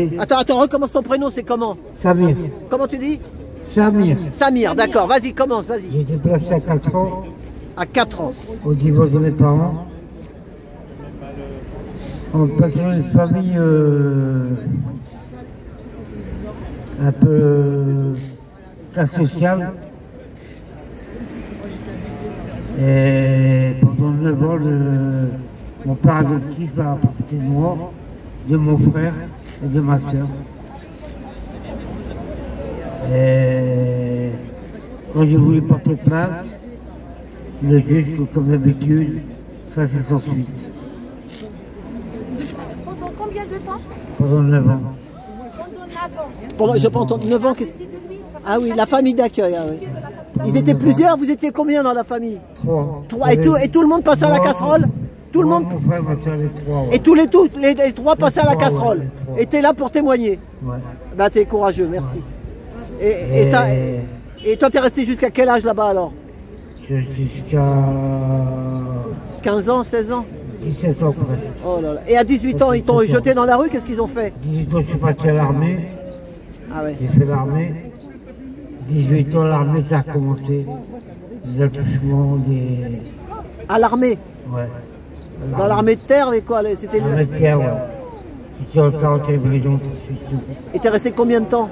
Attends, recommence ton prénom, c'est comment? Samir. Comment tu dis? Samir. Samir, d'accord, vas-y, commence, vas-y. J'ai été placé à 4 ans. À 4 ans. Au divorce de mes parents. On passait dans une famille un peu classe sociale. Et pendant 9 ans, mon père adoptif a profité de moi, de mon frère et de ma soeur. Et quand j'ai voulu porter plainte, le juge, comme d'habitude, ça c'est sans suite. Pendant combien de temps? Pendant 9 ans. Pendant, je peux entendre 9 ans. Ah oui, la famille d'accueil. Ah oui. Ils étaient plusieurs, vous étiez combien dans la famille? 3. Et tout le monde passait à la casserole? Tout le monde. Mon frère, ma soeur, les 3. Ouais. Et tous les 3 passaient à la casserole? Les 3. Et t'es là pour témoigner? Ouais. Bah t'es courageux, merci. Et toi t'es resté jusqu'à quel âge là-bas alors? Jusqu'à 15 ans, 16 ans? 17 ans presque. Oh là là. Et à 18 ans, ils t'ont jeté dans la rue, qu'est-ce qu'ils ont fait? 18 ans, je suis parti à l'armée. Ah ouais. J'ai fait l'armée. 18 ans, l'armée, ça a recommencé. Des attouchements, des... À l'armée? Ouais. Dans l'armée de terre, c'était L'armée de terre, ouais. J'étais en 41 brillante, je suis Et t'es resté combien de temps?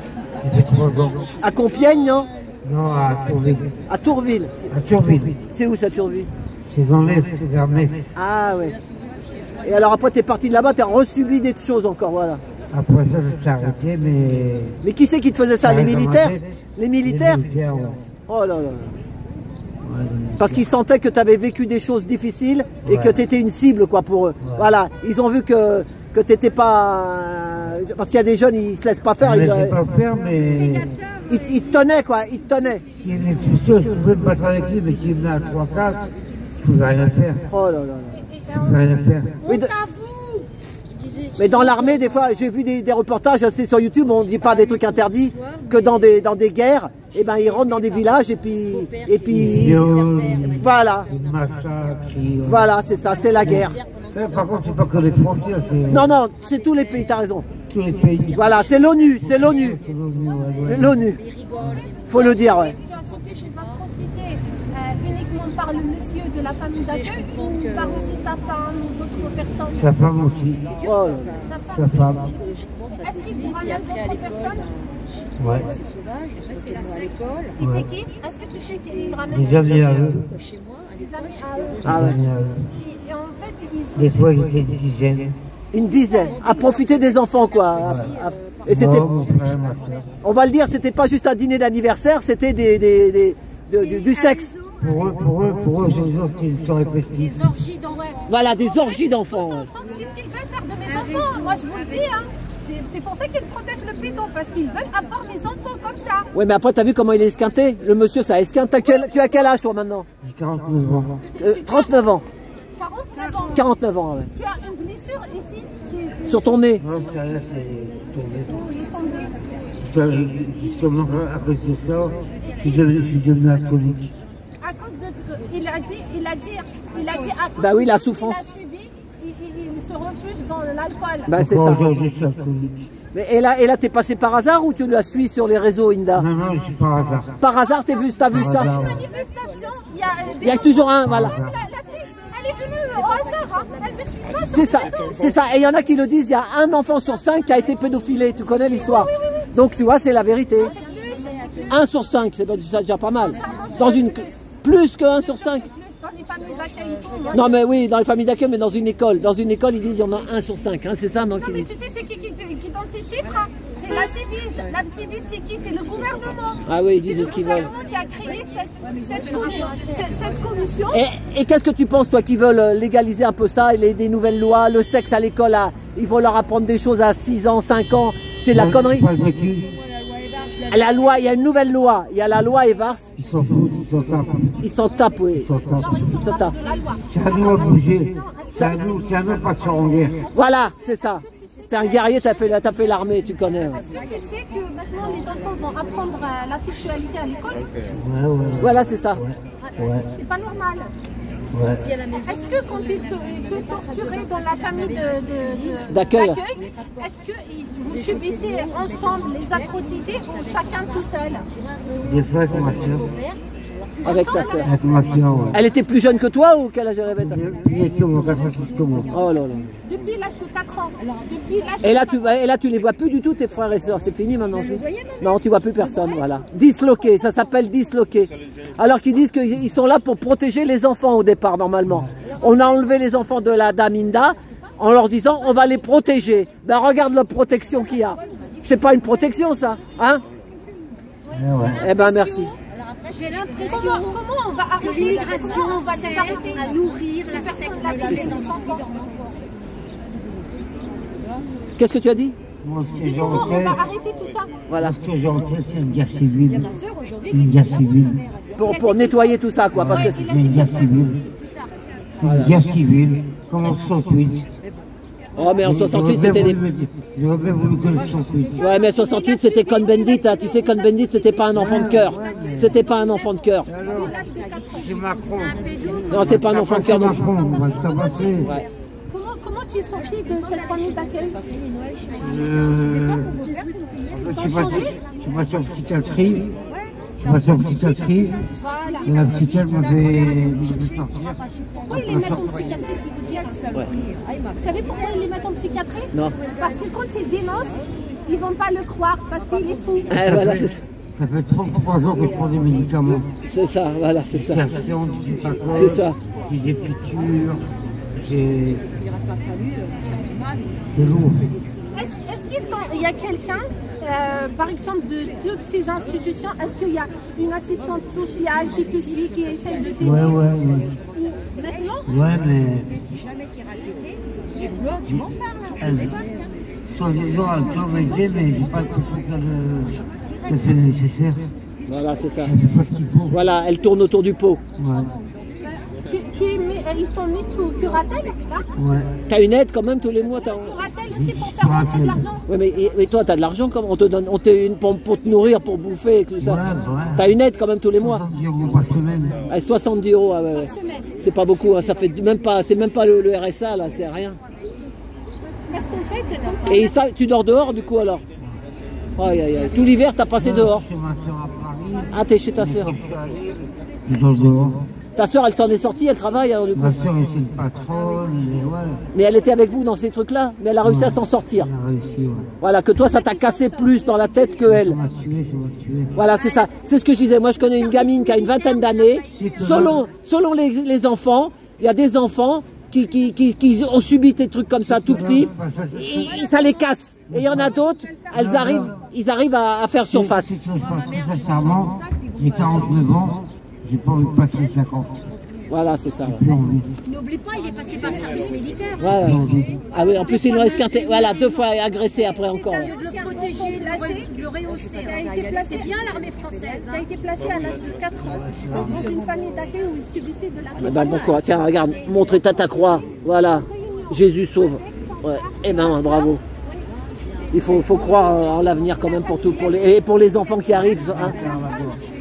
J'ai fait 3 ans. À Compiègne, non? Non, à Tourville. À Tourville. À Tourville. C'est où ça, Tourville? C'est dans l'Est, c'est vers Metz. Ah ouais. Et alors après t'es parti de là-bas, t'as resubi des choses encore, voilà. Après ça, je suis arrêté, mais... Mais qui c'est qui te faisait ça? Les militaires? Les militaires? Les militaires, ouais. Oh là là. Ouais, Parce qu'ils sentaient que tu avais vécu des choses difficiles et Ouais. que tu étais une cible quoi pour eux. Ouais. Voilà, ils ont vu que tu n'étais pas... Parce qu'il y a des jeunes, ils se laissent pas faire. je ne laissais pas faire, mais... Ils te tenaient quoi, ils te tenaient. S'il venait tout seul, je pouvais me battre avec lui, mais s'il venait à 3-4, je ne pouvais rien faire. Oh là là là. Je ne pouvais rien faire. Oui, mais dans l'armée, des fois, j'ai vu des reportages, c'est sur YouTube, on ne dit pas des trucs interdits, que dans des guerres, eh ben, ils rentrent dans des villages et puis voilà, voilà, c'est ça, c'est la guerre. Par contre, c'est pas que les Français, c'est Non, c'est tous les pays, t'as raison. tous les pays. Voilà, c'est l'ONU, c'est l'ONU. C'est l'ONU, ouais. L'ONU. Faut le dire, ouais. Tu as sauté chez Atrocité uniquement par le monsieur de la famille d'accueil ou par aussi sa femme ou d'autres personnes? Sa femme aussi. Oh là. Sa femme. Est-ce qu'il vous ramène d'autres personnes? Ouais. C'est sauvage, il reste avec moi à l'école. Et c'est qui? Est-ce que tu sais qu'il ramène Des amis à eux. Chez moi, des amis à eux? Ah Des ouais. amis à eux. Et en fait, il Des fois, ils étaient une dizaine. Une dizaine. À profiter des enfants, quoi. Et c'était, Moi, mon frère, ma soeur. on va le dire, c'était pas juste un dîner d'anniversaire, c'était du sexe. Pour eux, je vous c'était une soirée festive. des orgies d'enfants. Voilà, des orgies d'enfants. Ouais. C'est ce qu'ils veulent faire de mes enfants. Moi, je vous le dis, hein. C'est pour ça qu'ils protègent le pédo, parce qu'ils veulent avoir mes enfants comme ça. Ouais, mais après, t'as vu comment il est esquinté? Le monsieur, ça esquinte. Tu as quel âge, toi, maintenant? J'ai 49 ans. 39 ans. 49 ans. 49 ans, ouais. Tu as une blessure ici qui Sur ton nez. Non, ça, là, c'est tombé. est tombée. Justement, à cause de ça, je suis devenu alcoolique. À cause de. Il a dit à cause Bah oui, de la ce qu'il souffrance. a subi, il se refuge dans l'alcool. Bah, c'est Encore ça. aujourd'hui, je suis alcoolique. Mais, et là, t'es passé par hasard ou tu la suis sur les réseaux, Inda? Non, je suis par hasard. Par hasard, t'as vu ça? hasard. Manifestation, Il y a toujours un, voilà. La fille, elle est venue au hasard, hein. Elle me suit pas. C'est ça, c'est ça. Et il y en a qui le disent, il y a un enfant sur 5 qui a été pédophilé. Tu connais l'histoire. Donc tu vois, c'est la vérité. 1 sur 5, c'est déjà pas mal. Dans une plus que 1 sur 5. Dans les familles d'accueil et tout, moi. Non mais oui, dans les familles d'accueil, mais dans une école. Dans une école, ils disent il y en a 1 sur 5. Hein, c'est ça, non, Non, qui mais dit. tu sais, c'est qui donne ces chiffres, hein? C'est la Civis. La Civis, c'est qui? C'est le gouvernement. Ah oui, ils disent C'est ce le qu'ils veulent. gouvernement qui a créé cette commission. Et qu'est-ce que tu penses, toi, qui veulent légaliser un peu ça, et des nouvelles lois, le sexe à l'école, ils vont leur apprendre des choses à 6 ans, 5 ans. C'est de la connerie. Pas le vécu. La loi, il y a une nouvelle loi. Il y a la loi Evars. Ils s'en foutent, ils s'en tapent. Ils s'en tapent, oui. Ils s'en tapent. Genre, ils sont Ça pas de la loi. C'est à nous à bouger. C'est à nous pas de se en guerre. Voilà, c'est ça. T'es un guerrier, t'as fait l'armée, tu connais. Ouais. Est-ce que tu sais que maintenant les enfants vont apprendre la sexualité à l'école? Ouais. Voilà, c'est ça. Ouais. C'est pas normal. Ouais. Est-ce que quand ils te torturaient dans la famille D'accueil. est-ce que vous subissez ensemble les atrocités ou chacun tout seul? Des fois avec ma soeur. Avec sa sœur. Avec ma soeur, ouais. Elle était plus jeune que toi ou quel âge elle avait ta sœur? Puis comme moi, 4 ans plus que moi. Oh là là. Depuis l'âge de 4 ans. Depuis l'âge Et là, de tu les vois plus du tout, tes frères et sœurs. C'est fini maintenant aussi. Non, tu vois plus personne, voilà. Disloqué, ça s'appelle disloqué. Alors qu'ils disent qu'ils sont là pour protéger les enfants au départ, normalement. On a enlevé les enfants de la Daminda en leur disant on va les protéger. Ben regarde la protection qu'il y a. C'est pas une protection ça, hein? Ouais. Eh ben merci. J'ai l'impression comment on va que arrêter l'immigration comment on va les arrêter sert à nourrir la secte de les enfants qui dorment encore. Qu'est-ce que tu as dit? Moi, ce que j'ai Comment en on tête, va arrêter tout ça? Voilà. ce que j'ai en tête, c'est une guerre civile. Ma sœur aujourd'hui, Une guerre civile. Pour nettoyer tout ça, quoi. Parce que C'est une guerre civile. Une guerre civile, comme en 68. oh, mais en 68, c'était des. J'aurais bien voulu que le 68. Ouais, mais 68, c'était Cohn-Bendit. Hein. Tu sais, Cohn-Bendit, c'était pas un enfant de cœur. C'était pas un enfant de cœur. Alors, c'est Macron. Non, c'est pas un enfant de cœur. C'est Non. Macron, on va le tabasser. Ouais. Comment tu es sorti de cette famille d'accueil? Je suis parti en psychiatrie. Je suis parti en psychiatrie. Et la psychiatre m'avait sortir. Pourquoi ils les mettent en psychiatrie, je vais vous dire? Vous savez pourquoi ils les mettent en psychiatrie? Non. Parce que quand ils dénoncent, ils vont pas le croire parce qu'il est fou. Eh, voilà, c'est ça. Ça fait 33 jours que je prends des médicaments. C'est ça, voilà, c'est ça. Psychiatrie, psychopathe, C'est ça. j'ai des piqûres, j'ai... C'est lourd. Est-ce qu'il y a quelqu'un, par exemple, de toutes ces institutions, est-ce qu'il y a une assistante sociale qui te suit, qui essaie de t'aider? Ouais. Maintenant? Ouais, mais... c'est jamais qui est raconté. Tu m'en parles. Elle, soi-disant, elle peut m'aider, mais j'ai pas l'impression qu'elle fait le nécessaire. Voilà, c'est ça. Elle fait pas ce qu'il faut. Voilà, elle tourne autour du pot. Ouais. Ils t'ont mis sous curatelle, là? Ouais. T'as une aide quand même tous les mois. Curatelle aussi pour faire rentrer de l'argent? Ouais, mais toi, t'as de l'argent comment? On te donne, on te une pour te nourrir, pour bouffer et tout ça. Ouais. T'as une aide quand même tous les mois. 70 € par semaine. 70 €, ah ouais. C'est pas beaucoup, hein. Ça fait même pas, c'est même pas le RSA là, c'est rien. Parce qu'en fait, quand Et ça, tu dors dehors du coup alors? Aïe aïe aïe. Tout l'hiver, t'as passé dehors. Chez ma soeur à Paris. Ah, t'es chez ta soeur. Je dors dehors. Ta soeur, elle s'en est sortie, elle travaille alors du coup. Ma soeur est une patronne, et ouais. Mais elle était avec vous dans ces trucs-là, mais elle a réussi à s'en sortir. Elle a réussi, ouais. Voilà, que toi, ça t'a cassé plus dans la tête que elle. Ça m'a tué. Voilà, c'est ça. C'est ce que je disais. Moi, je connais une gamine qui a une vingtaine d'années. Selon les enfants, il y a des enfants qui ont subi des trucs comme ça tout petits. Et ça les casse. Et il y en a d'autres, ils arrivent à faire surface. Si je pense sincèrement, j'ai 49 ans, j'ai pas envie de passer 50. Voilà, c'est ça. Ouais. Plus envie. N'oublie pas, il est passé par le service militaire. Ouais. Ah oui, en plus, il nous reste qu'un. Voilà, 2 fois agressé après encore. Au lieu de le protéger, de le rehausser. C'est bien l'armée française. qui a été placé à l'âge de 4 ans dans une famille d'accueil où il subissait de la Eh ben bon quoi, tiens, regarde, montre ta croix. Voilà, Jésus sauve. Ouais. Eh ben bravo. Il faut croire en l'avenir quand même pour tout, et pour les enfants qui arrivent. Hein.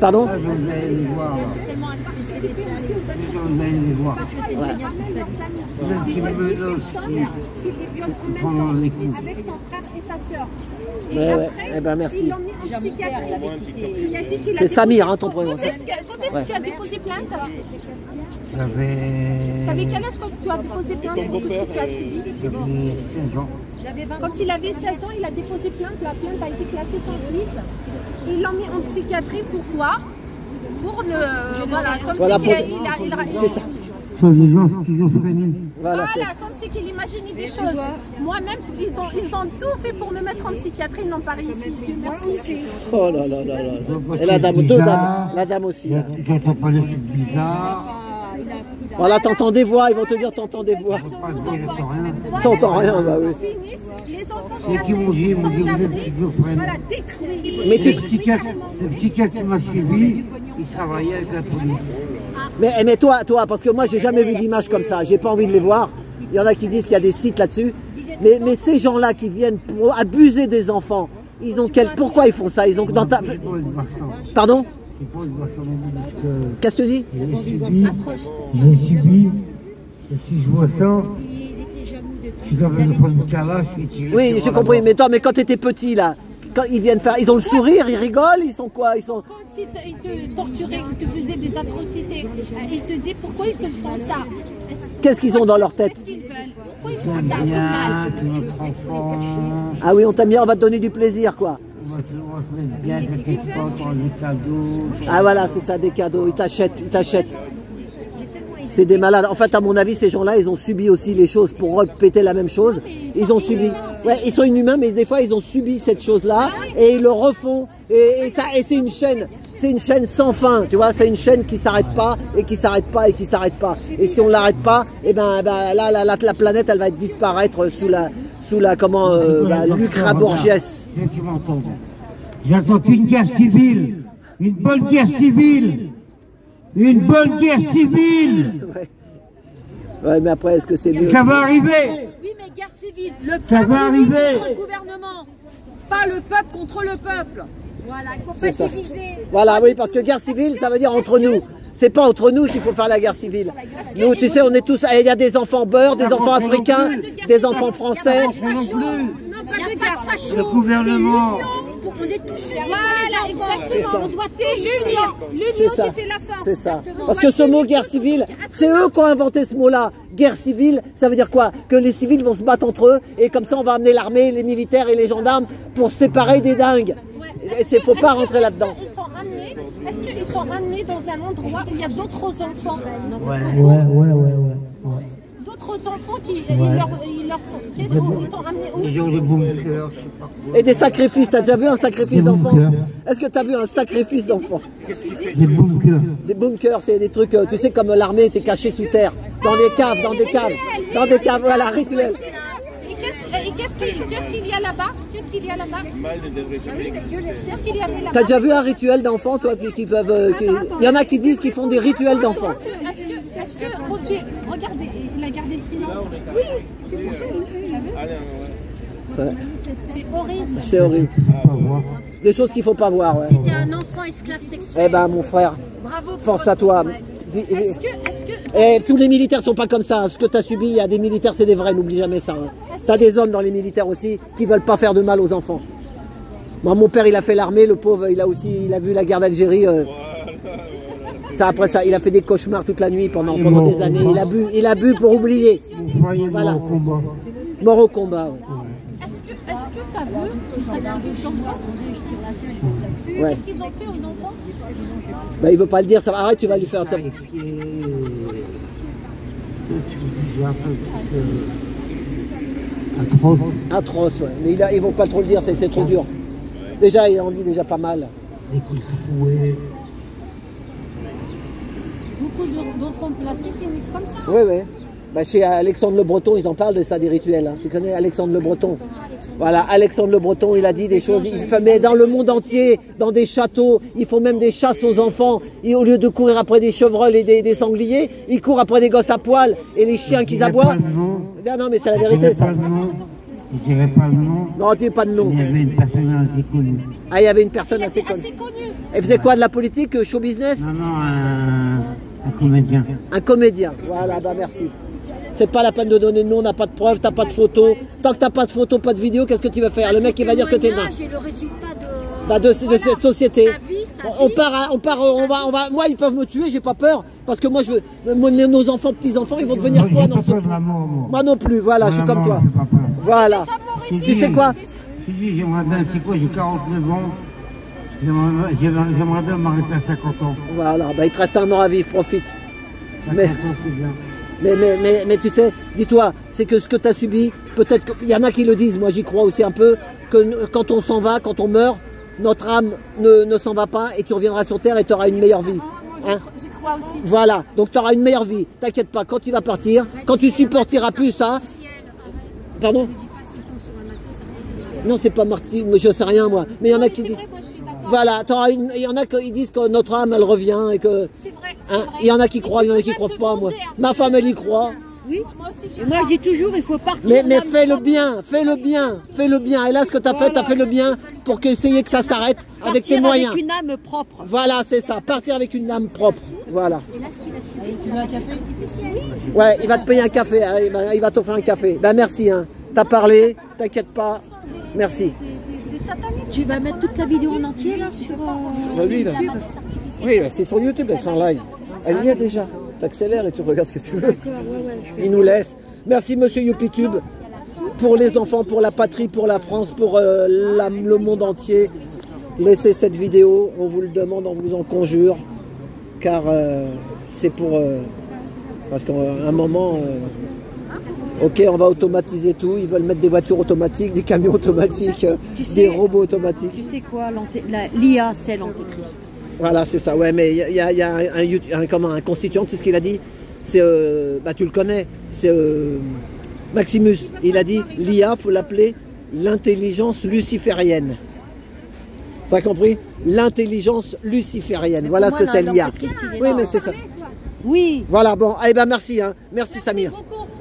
Pardon? Je vous allez les voir. Tellement instruit, c'est Vous allez les voir. Ouais. Qui me menacent, qui prendront les coups. avec son frère et sa sœur. Et Ouais, après, ouais. Eh ben merci. ils l'ont mis en psychiatrie. Il a dit qu'il a C'est Samir, déposé- hein, ton prénom. Quand est-ce que tu as déposé plainte? Tu J'avais avais quel âge quand tu as déposé plainte pour tout ce que tu as subi? 16 ans. Quand il avait 16 ans, il a déposé plainte. La plainte a été classée sans suite. Ils l'ont mis en psychiatrie. Pourquoi? Pour le... Voilà, comme Voilà, si pour- il C'est ça. Soi-disant schizophrénie. Voilà, c'est Voilà, comme si qu'il imaginait des choses. Moi-même, ils ont tout fait pour me mettre en psychiatrie, ils n'ont pas réussi. Dieu merci. Oh là là là là. Et la dame, 2 dames. La dame aussi. Là. J'entends pas les trucs bizarres. Voilà, t'entends des voix, ils vont te dire t'entends des voix. Voilà, T'entends rien, bah oui. finissent, les enfants C'est qui m'ont dit, ils m'ont dit, sans vous êtes abri, schizophrène. voilà, détruits. Mais Le psychiatre qui m'a suivi, il travaillait avec la police. Mais toi, parce que moi j'ai jamais vu d'images comme ça, j'ai pas envie de les voir. Il y en a qui disent qu'il y a des sites là-dessus. Mais ces gens-là qui viennent pour abuser des enfants, ils ont pourquoi ils font ça? Ils ont dans ta... Pardon? sais pas, il va s'en aller jusque... Qu'est-ce que tu dis? J'ai subi, et si je vois ça, je suis capable de prendre une calache et tirer. Oui, j'ai compris, mais toi, mais quand tu étais petit, là, quand ils viennent faire, ils ont le sourire, ils rigolent, ils sont quoi? Ils sont... Quand ils te torturaient, ils te faisaient des atrocités, ils te disent pourquoi ils te font ça? Qu'est-ce qu'ils ont dans leur tête? Qu'est-ce qu'ils veulent? Pourquoi ils font ça? C'est mal. Notre enfant, Ah oui, on t'a mis, on va te donner du plaisir, quoi. on va se mettre bien, ça fait pas pour des cadeaux. Ah voilà, c'est ça, des cadeaux, ils t'achètent, ils t'achètent. C'est des malades. En fait, à mon avis, ces gens-là, ils ont subi aussi les choses pour répéter la même chose. Ils ont subi. Ouais, ils sont inhumains, mais des fois, ils ont subi cette chose-là et ils le refont. Et c'est une chaîne sans fin. Tu vois, c'est une chaîne qui s'arrête pas et qui s'arrête pas et qui s'arrête pas. Et si on l'arrête pas, et ben là, la planète, elle va disparaître sous la comment, Lucra Borges. Tu m'entends. J'attends une guerre civile, une bonne guerre civile. Une bonne guerre civile. Ouais, mais après, est-ce que c'est mieux? Ça va arriver. Oui, mais guerre civile. Le Ça peuple va arriver. contre le gouvernement. Pas le peuple contre le peuple. Voilà, il faut C'est ça. pas diviser. Voilà, oui, parce que guerre civile, ça veut dire entre nous. C'est pas entre nous qu'il faut faire la guerre civile. Nous, tu sais, on est tous. Il y a des enfants beurre, des enfants africains, des enfants français. Non, pas de guerre. Le gouvernement. On est tous unis. Voilà, exactement. On doit c'est l'union. C'est L'union ça. qui fait la force. C'est ça. Parce que ce mot guerre civile, c'est eux qui ont inventé ce mot-là. Guerre civile, ça veut dire quoi? Que les civils vont se battre entre eux et comme ça on va amener l'armée, les militaires et les gendarmes pour séparer des dingues. Il ne faut pas rentrer là-dedans. Est-ce qu'ils t'ont amené dans un endroit où il y a d'autres enfants? Ouais. D'autres enfants qui ils t'ont amené où? Ils ont des bunkers. Et des sacrifices, t'as déjà vu un sacrifice d'enfant? Est-ce que t'as vu un sacrifice d'enfant? Des bunkers. Des bunkers, c'est des trucs, tu sais, comme l'armée était cachée sous terre, dans des caves, voilà, rituel. Et qu'est-ce qu'il y a là-bas? Qu'est-ce qu'il y a là-bas? Qu'est-ce qu'il y avait là-bas? T'as déjà vu un rituel d'enfant, toi, qui peuvent... Il y en a qui disent qu'ils font des rituels d'enfants. Est-ce que quand tu... Regardez, il a gardé le silence. Oui, c'est pour ça. Ouais. C'est horrible. C'est horrible. Des choses qu'il faut pas voir. Ouais. C'était un enfant esclave sexuel. Eh ben, mon frère, Bravo. pense à toi. Est-ce que... Et tous les militaires sont pas comme ça. Ce que tu as subi, il y a des militaires, c'est des vrais, n'oublie jamais ça. Hein. Tu as des hommes dans les militaires aussi qui veulent pas faire de mal aux enfants. Moi, mon père, il a fait l'armée, le pauvre, il a vu la guerre d'Algérie. Ça, après ça, il a fait des cauchemars toute la nuit pendant des années. Il a bu pour oublier. Voilà. Mort au combat. Ouais. Est-ce que tu as vu le sacrifice d'enfants? Ouais. Qu'est-ce qu'ils ont fait aux enfants? Bah, il veut pas le dire, ça va. Arrête, tu vas lui faire ça. Atroce, ouais. Mais ils vont pas trop le dire, c'est trop dur. Déjà, il en vit déjà pas mal. Beaucoup d'enfants placés finissent comme ça. Oui, oui. Bah, chez Alexandre Le Breton, ils en parlent de ça, des rituels. Hein. Tu connais Alexandre Le Breton? Voilà, Alexandre Le Breton, il a dit des choses. Mais dans le monde entier, dans des châteaux, ils font même des chasses aux enfants. Et au lieu de courir après des chevreuils et des sangliers, ils courent après des gosses à poil et les chiens qu'ils aboient. Non, mais c'est la vérité, ça. Je dirais pas le nom. Non, tu dis pas de nom. Il y avait une personne assez connue. Ah, il y avait une personne assez connue. Elle faisait quoi, de la politique, show business? Non, un comédien. Un comédien, voilà, bah merci. C'est pas la peine de donner de nom, on n'a pas de preuves, t'as pas de photos. Tant que t'as pas de photos, pas de vidéos, qu'est-ce que tu vas faire? Le mec il va dire que t'es nain. J'ai le résultat de cette société. On va. Moi ils peuvent me tuer, j'ai pas peur. Parce que moi nos enfants, petits-enfants, ils vont devenir quoi dans ce... Moi non plus, voilà, je suis comme toi. Voilà. Tu sais quoi? Je dis, j'aimerais bien, tu sais quoi, j'ai 49 ans. J'aimerais bien m'arrêter à 50 ans. Voilà, bah il te reste un an à vivre, profite. 50 ans, c'est bien. Mais tu sais, dis-toi, c'est que ce que tu as subi, peut-être qu'il y en a qui le disent, moi j'y crois aussi un peu, que quand on s'en va, quand on meurt, notre âme ne s'en va pas et tu reviendras sur Terre et tu auras une meilleure vie. Hein? J'y crois aussi. Voilà, donc tu auras une meilleure vie. T'inquiète pas, quand tu vas partir, quand tu supporteras plus ça... Pardon? Non, c'est pas Martine, je sais rien moi. Mais il y en a qui disent... Voilà, il y en a qui disent que notre âme elle revient et que... C'est vrai. Hein, il y en a qui croient, il y en a qui croient pas, moi. Ma femme elle y croit. Oui. Moi aussi, Et moi, je dis toujours, il faut partir. Mais fais-le bien, fais-le bien, fais-le bien. Et là, ce que tu as fait, tu as fait le bien pour essayer que ça s'arrête avec tes moyens. Avec une âme propre. Voilà, c'est ça. Partir avec une âme propre. Voilà. Et là, ce qu'il a suivi, c'est artificiel. Ouais, il va te payer un café. Allez, ben, il va t'offrir un café. Ben merci. Hein. T'as parlé. T'inquiète pas. Merci. des satanistes. Tu vas mettre toute la vidéo en entier là sur Lui, là. YouTube. Oui, ben, c'est sur YouTube, elle est en live. Elle y est déjà. T'accélères et tu regardes ce que tu veux. Il nous laisse. Merci Monsieur YoupiTube. Pour les enfants, pour la patrie, pour la France, pour le monde entier. Laissez cette vidéo, on vous le demande, on vous en conjure. Car c'est pour... parce qu'à un moment... ok, on va automatiser tout. Ils veulent mettre des voitures automatiques, des camions automatiques, des robots automatiques. Tu sais quoi, l'IA, c'est l'antéchrist. Voilà, c'est ça. Ouais, mais il y a un constituant, c'est ce qu'il a dit. C'est, bah, tu le connais, c'est Maximus. Il a dit, l'IA, faut l'appeler l'intelligence luciférienne. T'as compris? L'intelligence luciférienne. Voilà ce que c'est l'IA. Oui, mais c'est ça. Oui. Voilà, bon, eh ben merci, hein. Merci Samir.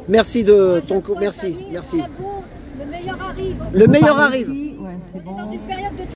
Merci de ton coup. Merci, merci. Le meilleur arrive. Le meilleur arrive. Ouais, c'est bon. Dans une période de